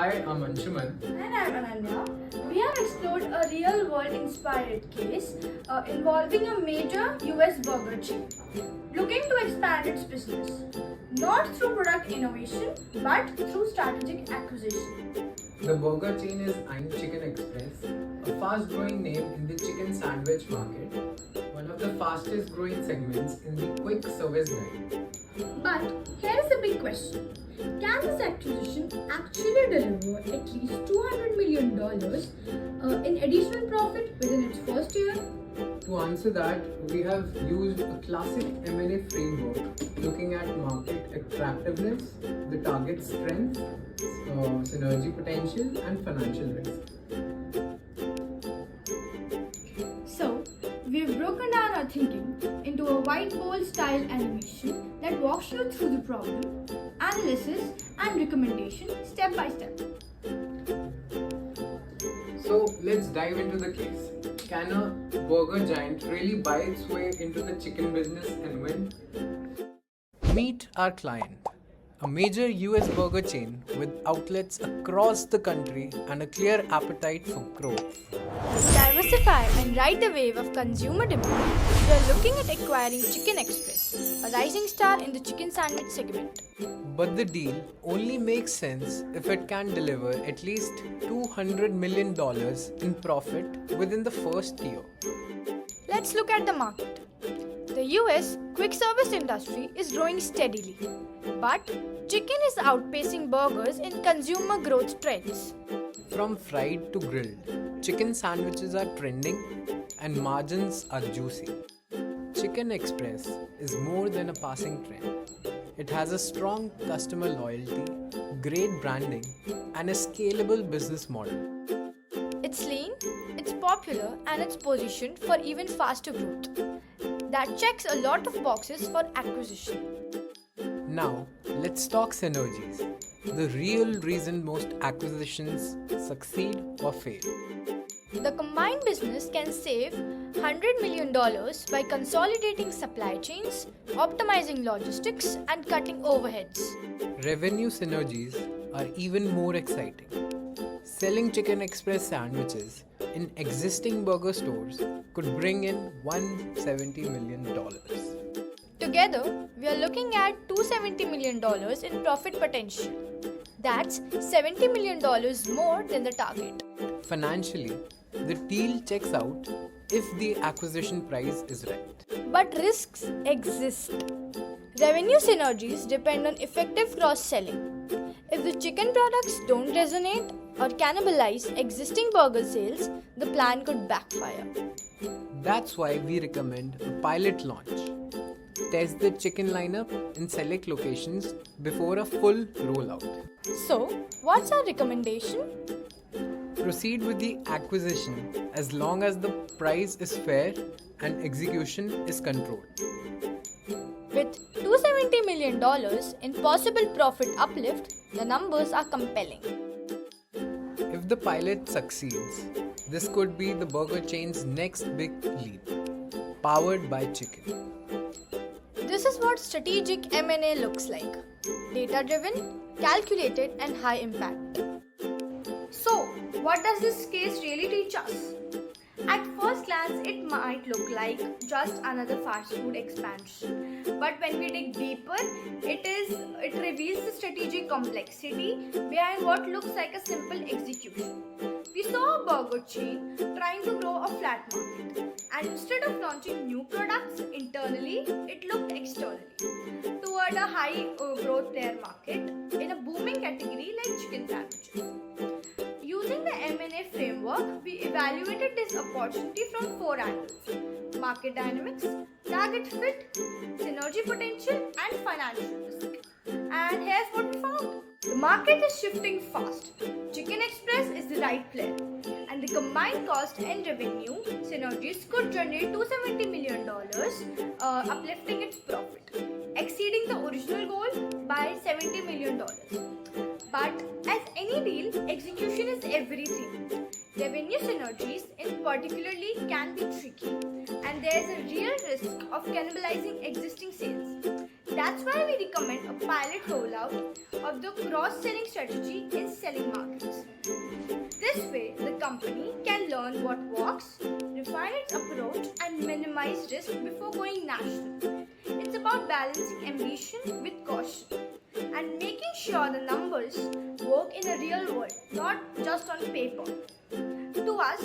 Hi, I'm Anshuman. And I'm Ananya. We have explored a real world inspired case involving a major US burger chain looking to expand its business, not through product innovation but through strategic acquisition. The burger chain is Ein Chicken Express, a fast growing name in the chicken sandwich market, one of the fastest growing segments in the quick service line. But here is the big question. Can this acquisition actually deliver at least $200 million in additional profit within its first year? To answer that, we have used a classic M&A framework looking at market attractiveness, the target strength, synergy potential, and financial risk. So, we've broken down our thinking into a whiteboard style animation that walks you through the problem, analysis, and recommendation step by step. So let's dive into the case. Can a burger giant really buy its way into the chicken business and win? Meet our client, a major US burger chain with outlets across the country and a clear appetite for growth. Diversify and ride the wave of consumer demand. We are looking at acquiring Chicken Express, a rising star in the chicken sandwich segment. But the deal only makes sense if it can deliver at least $200 million in profit within the first year. Let's look at the market. The US quick service industry is growing steadily, but chicken is outpacing burgers in consumer growth trends. From fried to grilled, chicken sandwiches are trending and margins are juicy. Chicken Express is more than a passing trend. It has a strong customer loyalty, great branding, and a scalable business model. It's lean, it's popular, and it's positioned for even faster growth. That checks a lot of boxes for acquisition. Now, let's talk synergies, the real reason most acquisitions succeed or fail. The combined business can save $100 million by consolidating supply chains, optimizing logistics, and cutting overheads. Revenue synergies are even more exciting. Selling Chicken Express sandwiches in existing burger stores could bring in $170 million. Together, we are looking at $270 million in profit potential. That's $70 million more than the target. Financially, the deal checks out if the acquisition price is right. But risks exist. Revenue synergies depend on effective cross-selling. If the chicken products don't resonate or cannibalize existing burger sales, the plan could backfire. That's why we recommend a pilot launch. Test the chicken lineup in select locations before a full rollout. So, what's our recommendation? Proceed with the acquisition as long as the price is fair and execution is controlled. With $270 million in possible profit uplift, the numbers are compelling. If the pilot succeeds, this could be the burger chain's next big leap, powered by chicken. This is what strategic M&A looks like. Data-driven, calculated, and high impact. So, what does this case really teach us? At first glance, it might look like just another fast food expansion. But when we dig deeper, it reveals the strategic complexity behind what looks like a simple execution. We saw a burger chain trying to grow a flat market, and instead of launching new products internally, it looked externally toward a high growth player market in a booming category like chicken sandwiches. Using the M&A framework, we evaluated this opportunity from 4 angles: market dynamics, target fit, synergy potential, and financial risk. And here's what we found. The market is shifting fast. Chicken Express is the right player, and the combined cost and revenue synergies could generate $270 million, uplifting its profit, exceeding the original goal by $70 million. But as any deal, execution is everything. Revenue synergies in particularly can be tricky, and there is a real risk of cannibalizing existing sales. That's why we recommend a pilot rollout of the cross-selling strategy in selling markets. what works, refine its approach, and minimize risk before going national. It's about balancing ambition with caution and making sure the numbers work in a real world, not just on paper. To us,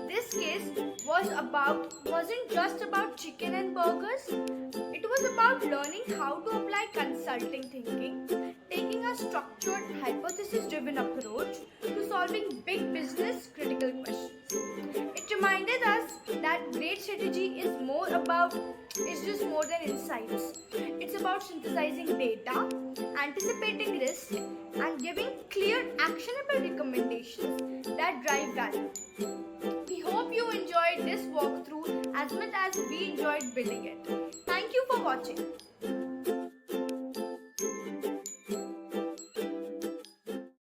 this case wasn't just about chicken and burgers. It was about learning how to apply consulting thinking, taking a structured, hypothesis-driven approach to solving big business critical questions. It reminded us that great strategy is just more than insights. It's about synthesizing data, anticipating risk, and giving clear, actionable recommendations that drive value. We hope you enjoyed this walkthrough as much as we enjoyed building it. Thank you for watching.